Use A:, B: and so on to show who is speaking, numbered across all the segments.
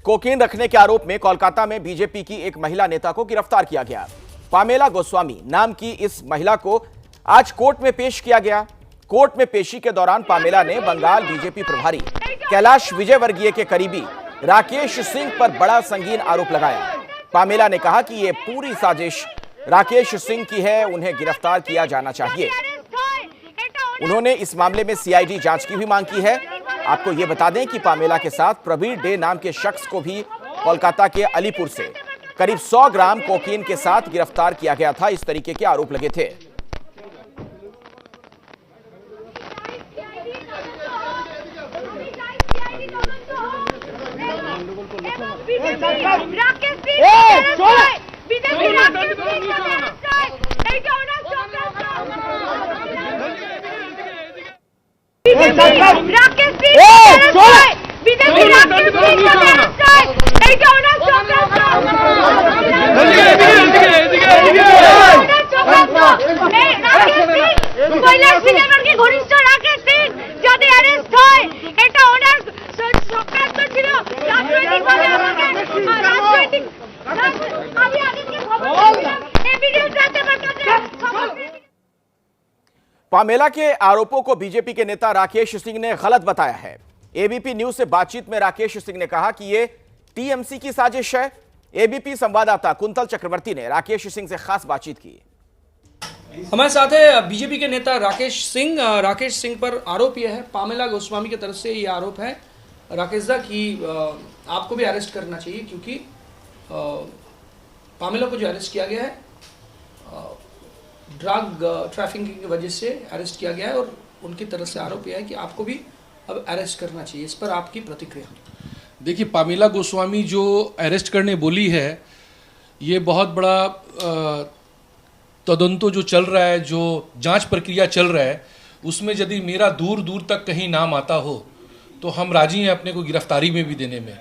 A: Cocaine रखने के आरोप में कोलकाता में बीजेपी की एक महिला नेता को गिरफ्तार किया गया। पामेला गोस्वामी नाम की इस महिला को आज कोर्ट में पेश किया गया। कोर्ट में पेशी के दौरान पामेला ने बंगाल बीजेपी प्रभारी कैलाश विजयवर्गीय के करीबी राकेश सिंह पर बड़ा संगीन आरोप लगाया। पामेला ने कहा कि यह पूरी साजिश राकेश सिंह की है, उन्हें गिरफ्तार किया जाना चाहिए। उन्होंने इस मामले में सीआईडी जांच की भी मांग की है। आपको यह बता दें कि पामेला के साथ प्रवीण डे नाम के शख्स को भी कोलकाता के अलीपुर से करीब 100 ग्राम कोकीन के साथ गिरफ्तार किया गया था। इस तरीके के आरोप लगे थे। पामेला के आरोपों को बीजेपी के नेता राकेश सिंह ने गलत बताया है। एबीपी न्यूज से बातचीत में राकेश सिंह ने कहा कि यह टीएमसी की साजिश है। एबीपी संवाददाता कुंतल चक्रवर्ती ने राकेश सिंह से खास बातचीत की।
B: हमारे साथ है बीजेपी के नेता राकेश सिंह। राकेश सिंह पर आरोप यह है, पामेला गोस्वामी की तरफ से यह आरोप है राकेश दा कि आपको भी अरेस्ट करना चाहिए, क्योंकि पामेला को जो अरेस्ट किया गया है ड्रग ट्रैफिकिंग की वजह से अरेस्ट किया गया है, और उनकी तरफ से आरोप यह है कि आपको भी अब अरेस्ट करना चाहिए। इस पर आपकी प्रतिक्रिया?
C: देखिए, पामेला गोस्वामी जो अरेस्ट करने बोली है, ये बहुत बड़ा तदंतो जो चल रहा है, जो जांच प्रक्रिया चल रहा है, उसमें यदि मेरा दूर दूर तक कहीं नाम आता हो तो हम राजी हैं अपने को गिरफ्तारी में भी देने में।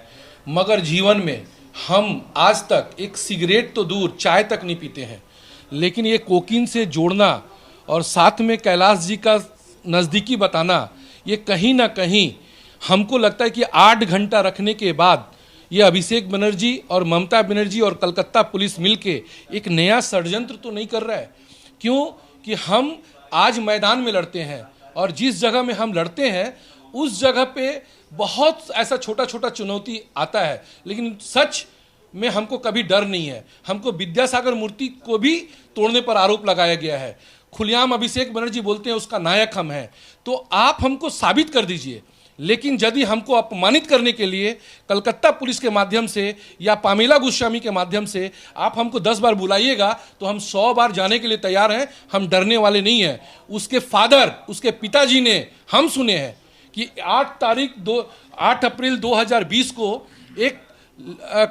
C: मगर जीवन में हम आज तक एक सिगरेट तो दूर, चाय तक नहीं पीते हैं, लेकिन ये कोकीन से जोड़ना और साथ में कैलाश जी का नज़दीकी बताना, ये कहीं ना कहीं हमको लगता है कि 8 घंटा रखने के बाद ये अभिषेक बनर्जी और ममता बनर्जी और कलकत्ता पुलिस मिलके एक नया षड्यंत्र तो नहीं कर रहा है। क्यों कि हम आज मैदान में लड़ते हैं, और जिस जगह में हम लड़ते हैं उस जगह पे बहुत ऐसा छोटा छोटा चुनौती आता है, लेकिन सच में हमको कभी डर नहीं है। हमको विद्यासागर मूर्ति को भी तोड़ने पर आरोप लगाया गया है। खुलेआम अभिषेक बनर्जी बोलते हैं उसका नायक हम हैं। तो आप हमको साबित कर दीजिए, लेकिन यदि हमको अपमानित करने के लिए कलकत्ता पुलिस के माध्यम से या पामेला गोस्वामी के माध्यम से आप हमको 10 बार बुलाइएगा तो हम 100 बार जाने के लिए तैयार हैं। हम डरने वाले नहीं हैं। उसके फादर, उसके पिताजी ने, हम सुने हैं कि 8 अप्रैल 2020 को एक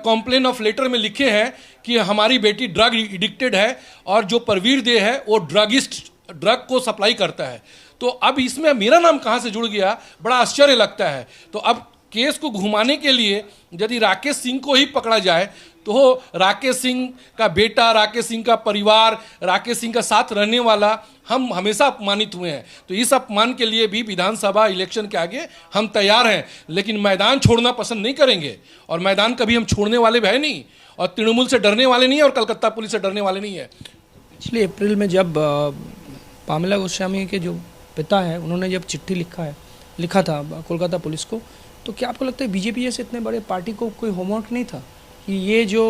C: कॉम्प्लेन ऑफ लेटर में लिखे हैं कि हमारी बेटी ड्रग एडिक्टेड है और जो प्रवीण दे है वो ड्रग को सप्लाई करता है। तो अब इसमें मेरा नाम कहाँ से जुड़ गया, बड़ा आश्चर्य लगता है। तो अब केस को घुमाने के लिए यदि राकेश सिंह को ही पकड़ा जाए तो राकेश सिंह का बेटा, राकेश सिंह का परिवार, राकेश सिंह का साथ रहने वाला, हम हमेशा अपमानित हुए हैं। तो इस अपमान के लिए भी विधानसभा इलेक्शन के आगे हम तैयार हैं, लेकिन मैदान छोड़ना पसंद नहीं करेंगे, और मैदान कभी हम छोड़ने वाले है नहीं, और तृणमूल से डरने वाले नहीं है, और कलकत्ता पुलिस से डरने वाले नहीं है।
B: पिछले अप्रैल में जब पामेला गोस्वामी के जो पिता है, उन्होंने जब चिट्ठी लिखा था कोलकाता पुलिस को, तो क्या आपको लगता है बीजेपी जैसे इतने बड़े पार्टी को कोई होमवर्क नहीं था कि ये जो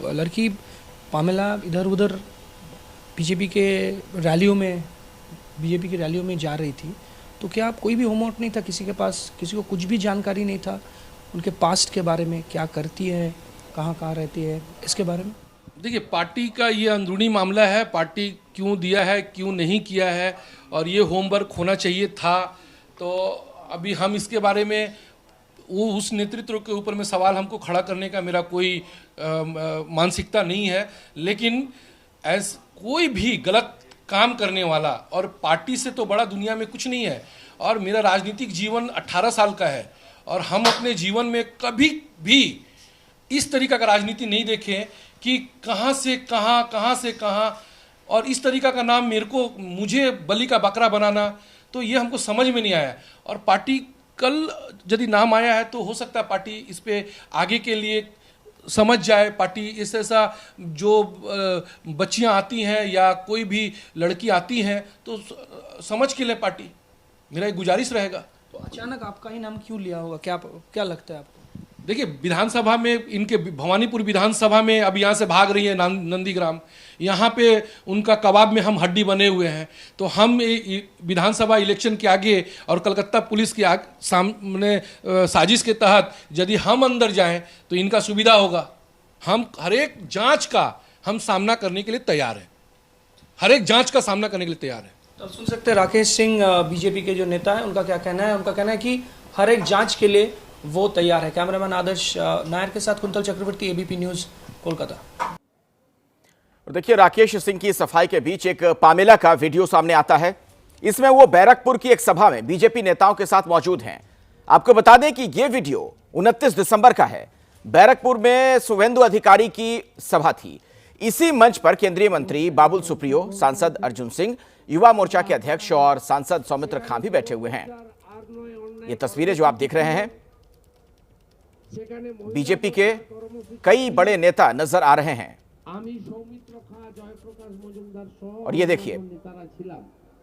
B: लड़की पामेला इधर उधर बीजेपी की रैलियों में जा रही थी, तो क्या कोई भी होमवर्क नहीं था किसी के पास? किसी को कुछ भी जानकारी नहीं था उनके पास्ट के बारे में, क्या करती है, कहाँ रहती है, इसके बारे में?
C: देखिए, पार्टी का ये अंदरूनी मामला है। पार्टी क्यों दिया है, क्यों नहीं किया है, और ये होमवर्क होना चाहिए था। तो अभी हम इसके बारे में उस नेतृत्व के ऊपर में सवाल हमको खड़ा करने का मेरा कोई मानसिकता नहीं है। लेकिन कोई भी गलत काम करने वाला, और पार्टी से तो बड़ा दुनिया में कुछ नहीं है, और मेरा राजनीतिक जीवन 18 साल का है, और हम अपने जीवन में कभी भी इस तरीका का राजनीति नहीं देखे कि कहाँ से कहाँ, और इस तरीका का नाम मुझे बलि का बकरा बनाना, तो ये हमको समझ में नहीं आया। और पार्टी कल यदि नाम आया है तो हो सकता है पार्टी इस पे आगे के लिए समझ जाए। पार्टी इस ऐसा जो बच्चियां आती हैं या कोई भी लड़की आती हैं तो समझ के ले पार्टी, मेरा एक गुजारिश रहेगा।
B: तो अचानक आपका ही नाम क्यों लिया होगा, क्या लगता है आपको?
C: देखिए, विधानसभा में इनके भवानीपुर विधानसभा में अब यहाँ से भाग रही है नंदीग्राम, यहाँ पे उनका कबाब में हम हड्डी बने हुए हैं। तो हम विधानसभा इलेक्शन के आगे और कलकत्ता पुलिस के सामने साजिश के तहत यदि हम अंदर जाएं तो इनका सुविधा होगा। हम हर एक जांच का हम सामना करने के लिए तैयार हैं, हर एक जांच का सामना करने के लिए तैयार है।
B: तो सुन सकते हैं राकेश सिंह बीजेपी के जो नेता है, उनका क्या कहना है। उनका कहना है कि हर एक जांच के लिए वो तैयार है। कैमरामैन आदर्श नायर के साथ कुंतल चक्रवर्ती, एबीपी न्यूज, कोलकाता।
A: और देखिए, राकेश सिंह की सफाई के बीच एक पामेला का वीडियो सामने आता है। इसमें वो बैरकपुर की एक सभा में बीजेपी नेताओं के साथ मौजूद हैं। आपको बता दें कि यह वीडियो 29 दिसंबर का है। बैरकपुर में शुभेंदु अधिकारी की सभा थी। इसी मंच पर केंद्रीय मंत्री बाबुल सुप्रियो, सांसद अर्जुन सिंह, युवा मोर्चा के अध्यक्ष और सांसद सौमित्र खां भी बैठे हुए हैं। ये तस्वीरें जो आप देख रहे हैं, बीजेपी के कई बड़े नेता नजर आ रहे हैं। और ये देखिए,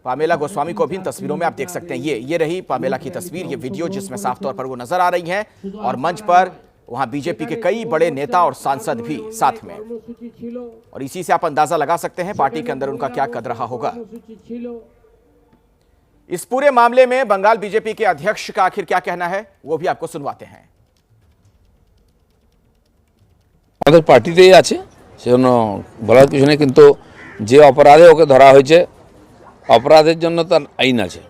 A: पामेला गोस्वामी को भी इन तस्वीरों में आप देख सकते हैं। ये रही पामेला की तस्वीर, ये वीडियो जिसमें साफ तौर पर वो नजर आ रही हैं। और मंच पर वहां बीजेपी के कई बड़े नेता और सांसद भी साथ में। और इसी से आप अंदाजा लगा सकते हैं पार्टी के अंदर उनका क्या कद रहा होगा। इस पूरे मामले में बंगाल बीजेपी के अध्यक्ष का आखिर क्या कहना है, वो भी आपको सुनवाते हैं।
D: আমাদের পার্টিতেই আছে, সেজন্য বলার কিছু নেই। কিন্তু যে অপরাধে ওকে ধরা হয়েছে, অপরাধের জন্য তার আইন আছে।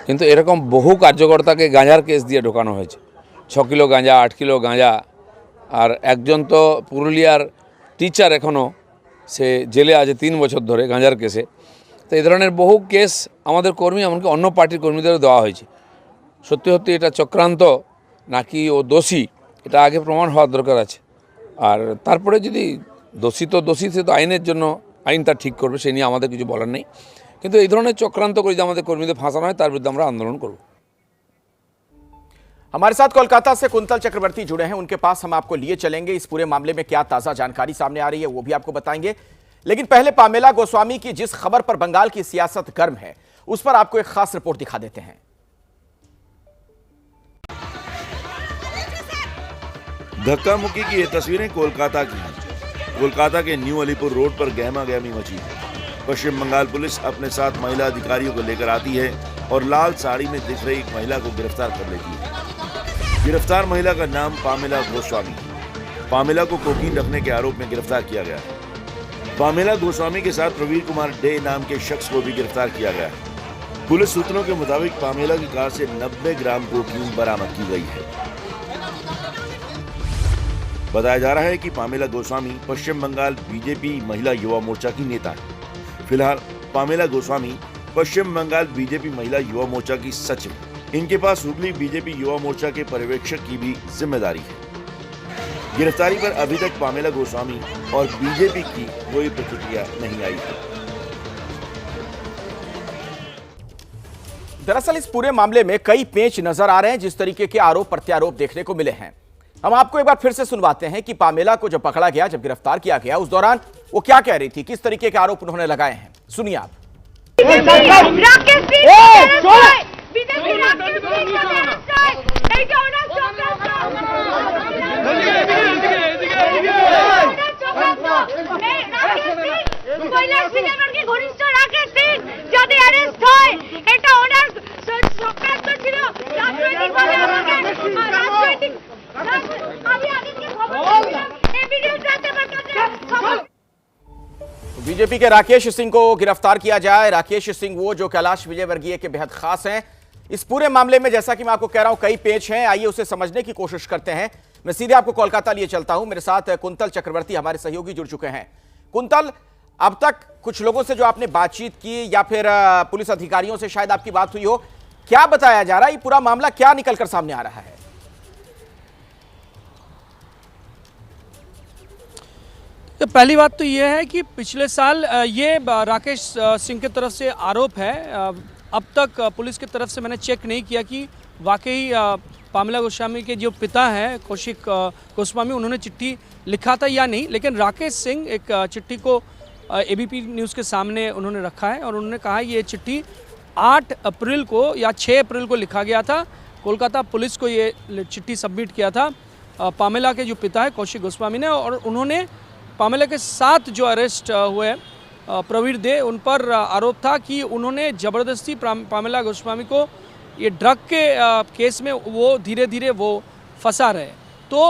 D: কিন্তু এরকম বহু কার্যকর্তাকে গাঁজার কেস দিয়ে ঢোকানো হয়েছে। 6 কিলো গাঁজা, 8 কিলো গাঁজা। আর একজন তো পুরুলিয়ার টিচার এখনও সে জেলে আছে 3 বছর ধরে গাঁজার কেসে। তো এই ধরনের বহু কেস আমাদের কর্মী, এমনকি অন্য পার্টির কর্মীদেরও দেওয়া হয়েছে। সত্যি সত্যি এটা চক্রান্ত নাকি ও দোষী, এটা আগে প্রমাণ হওয়ার দরকার আছে। আর তারপরে যদি দোষী তো দোষী, সে তো আইনের জন্য আইন তার ঠিক করবে, সে নিয়ে আমাদের কিছু বলার নেই। কিন্তু এই ধরনের চক্রান্ত করে যদি আমাদের কর্মীদের ফাঁসানো হয়, তার বিরুদ্ধে আমরা আন্দোলন করব।
A: हमारे साथ कोलकाता से कुंतल चक्रवर्ती जुड़े हैं, उनके पास हम आपको लिए चलेंगे। इस पूरे मामले में क्या ताजा जानकारी सामने आ रही है वो भी आपको बताएंगे। लेकिन पहले पामेला गोस्वामी की जिस खबर पर बंगाल की सियासत गर्म है, उस पर आपको एक खास रिपोर्ट दिखा देते हैं।
E: धक्का मुक्की की ये तस्वीरें कोलकाता की हैं। कोलकाता के न्यू अलीपुर रोड पर गहमा गहमी मची है। पश्चिम बंगाल पुलिस अपने साथ महिला अधिकारियों को लेकर आती है और लाल साड़ी में दिख रही एक महिला को गिरफ्तार कर लेती है। गिरफ्तार महिला का नाम पामेला गोस्वामी है। पामेला को कोकीन रखने के आरोप में गिरफ्तार किया गया है। पामेला गोस्वामी के साथ प्रवीण कुमार डे नाम के शख्स को भी गिरफ्तार किया गया है। पुलिस सूत्रों के मुताबिक पामेला की कार से 90 ग्राम कोकीन बरामद की गई है। बताया जा रहा है कि पामेला गोस्वामी पश्चिम बंगाल बीजेपी महिला युवा मोर्चा की नेता है। फिलहाल पामेला गोस्वामी पश्चिम बंगाल बीजेपी महिला युवा मोर्चा की सचिव। इनके पास हुगली बीजेपी युवा मोर्चा के पर्यवेक्षक की भी जिम्मेदारी है। गिरफ्तारी पर अभी तक पामेला गोस्वामी और बीजेपी की कोई प्रतिक्रिया नहीं आई है।
A: दरअसल इस पूरे मामले में कई पेच नजर आ रहे हैं। जिस तरीके के आरोप प्रत्यारोप देखने को मिले हैं, हम आपको एक बार फिर से सुनवाते हैं कि पामेला को जब पकड़ा गया, जब गिरफ्तार किया गया, उस दौरान वो क्या कह रही थी, किस तरीके के आरोप उन्होंने लगाए हैं। सुनिए आप। बीजेपी के राकेश सिंह को गिरफ्तार किया जाए। राकेश सिंह वो जो कैलाश विजयवर्गीय के बेहद खास हैं। इस पूरे मामले में जैसा कि मैं आपको कह रहा हूं, कई पेच हैं। आइए उसे समझने की कोशिश करते हैं। मैं सीधे आपको कोलकाता लिए चलता हूं। मेरे साथ कुंतल चक्रवर्ती हमारे सहयोगी जुड़ चुके हैं। कुंतल, अब तक कुछ लोगों से जो आपने बातचीत की या फिर पुलिस अधिकारियों से शायद आपकी बात हुई हो, क्या बताया जा रहा है, ये पूरा मामला क्या निकलकर सामने आ रहा है?
B: तो पहली बात तो ये है कि पिछले साल ये राकेश सिंह की तरफ से आरोप है। अब तक पुलिस की तरफ से मैंने चेक नहीं किया कि वाकई पामेला गोस्वामी के जो पिता हैं कौशिक गोस्वामी, उन्होंने चिट्ठी लिखा था या नहीं, लेकिन राकेश सिंह एक चिट्ठी को एबीपी न्यूज़ के सामने उन्होंने रखा है और उन्होंने कहा ये चिट्ठी 8 अप्रैल को या 6 अप्रैल को लिखा गया था। कोलकाता पुलिस को ये चिट्ठी सबमिट किया था पामेला के जो पिता है कौशिक गोस्वामी ने, और उन्होंने पामेला के साथ जो अरेस्ट हुए प्रवीण दे, उन पर आरोप था कि उन्होंने ज़बरदस्ती पामेला गोस्वामी को ये ड्रग के केस में वो धीरे धीरे वो फंसा रहे। तो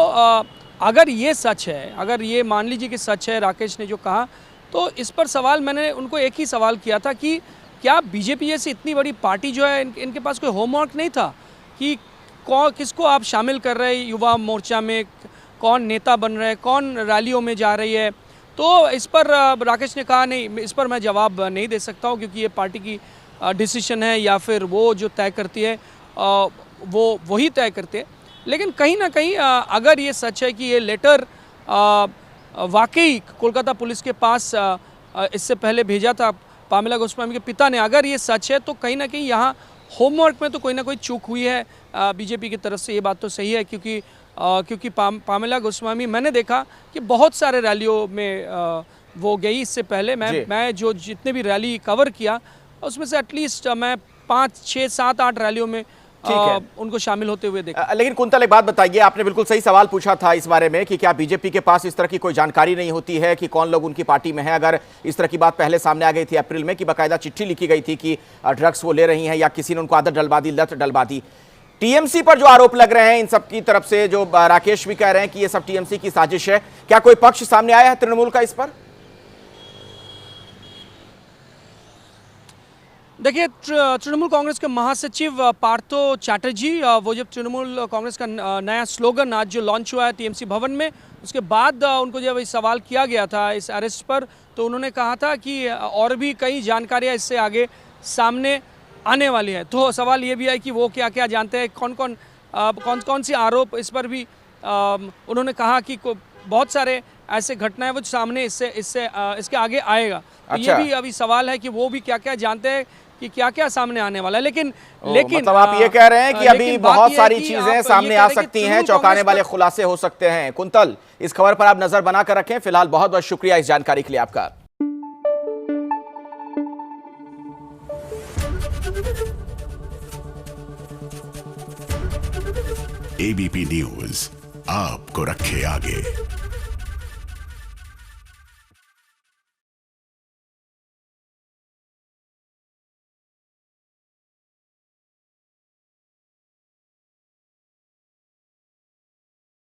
B: अगर ये सच है, अगर ये मान लीजिए कि सच है राकेश ने जो कहा, तो इस पर सवाल मैंने उनको एक ही सवाल किया था कि क्या बीजेपी जैसी इतनी बड़ी पार्टी जो है इनके पास कोई होमवर्क नहीं था कि किसको आप शामिल कर रहे हैं युवा मोर्चा में, कौन नेता बन रहे हैं, कौन रैलियों में जा रही है। तो इस पर राकेश ने कहा नहीं, इस पर मैं जवाब नहीं दे सकता हूँ क्योंकि ये पार्टी की डिसीजन है या फिर वो जो तय करती है वो वही तय करते हैं। लेकिन कहीं ना कहीं अगर ये सच है कि ये लेटर वाकई कोलकाता पुलिस के पास इससे पहले भेजा था पामेला गोस्वामी के पिता ने, अगर ये सच है तो कहीं ना कहीं यहाँ होमवर्क में तो कोई ना कोई चूक हुई है बीजेपी की तरफ से। ये बात तो सही है क्योंकि पामेला गोस्वामी मैंने देखा कि बहुत सारे रैलियों में वो गई। इससे पहले मैं जो जितने भी रैली कवर किया उसमें से एटलीस्ट मैं 5, 6, 7, 8 रैलियों में उनको शामिल होते हुए देखा।
A: लेकिन कुंतल एक बात बताइए, आपने बिल्कुल सही सवाल पूछा था इस बारे में कि क्या बीजेपी के पास इस तरह की कोई जानकारी नहीं होती है कि कौन लोग उनकी पार्टी में है। अगर इस तरह की बात पहले सामने आ गई थी अप्रैल में कि बाकायदा चिट्ठी लिखी गई थी कि ड्रग्स वो ले रही हैं या किसी ने उनको आदत डलवा दी, लत डलवा दी। टीएमसी पर जो आरोप लग रहे हैं इन सब की तरफ से, जो राकेश भी कह रहे हैं कि ये सब टीएमसी की साजिश है, क्या कोई पक्ष सामने आया है तृणमूल का इस पर?
B: देखिए, तृणमूल कांग्रेस के महासचिव पार्थो चैटर्जी, वो जब तृणमूल कांग्रेस का नया स्लोगन आज जो लॉन्च हुआ है टीएमसी भवन में, उसके बाद उनको जब सवाल किया गया था इस अरेस्ट पर, तो उन्होंने कहा था कि और भी कई जानकारियां इससे आगे सामने आने वाली है। तो सवाल ये भी है कि वो क्या क्या जानते हैं, कौन सी आरोप इस पर भी उन्होंने कहा कि बहुत सारे ऐसे घटनाएं वो सामने इसके आगे आएगा। तो ये भी अभी सवाल है कि वो भी क्या क्या जानते हैं कि क्या क्या सामने आने वाला है। लेकिन
A: मतलब आप ये कह रहे हैं कि अभी बहुत सारी चीजें सामने आ सकती हैं, चौंकाने वाले खुलासे हो सकते हैं। कुंतल, इस खबर पर आप नजर बनाकर रखें। फिलहाल बहुत बहुत शुक्रिया इस जानकारी के लिए आपका।
F: एबीपी न्यूज आपको रखे आगे।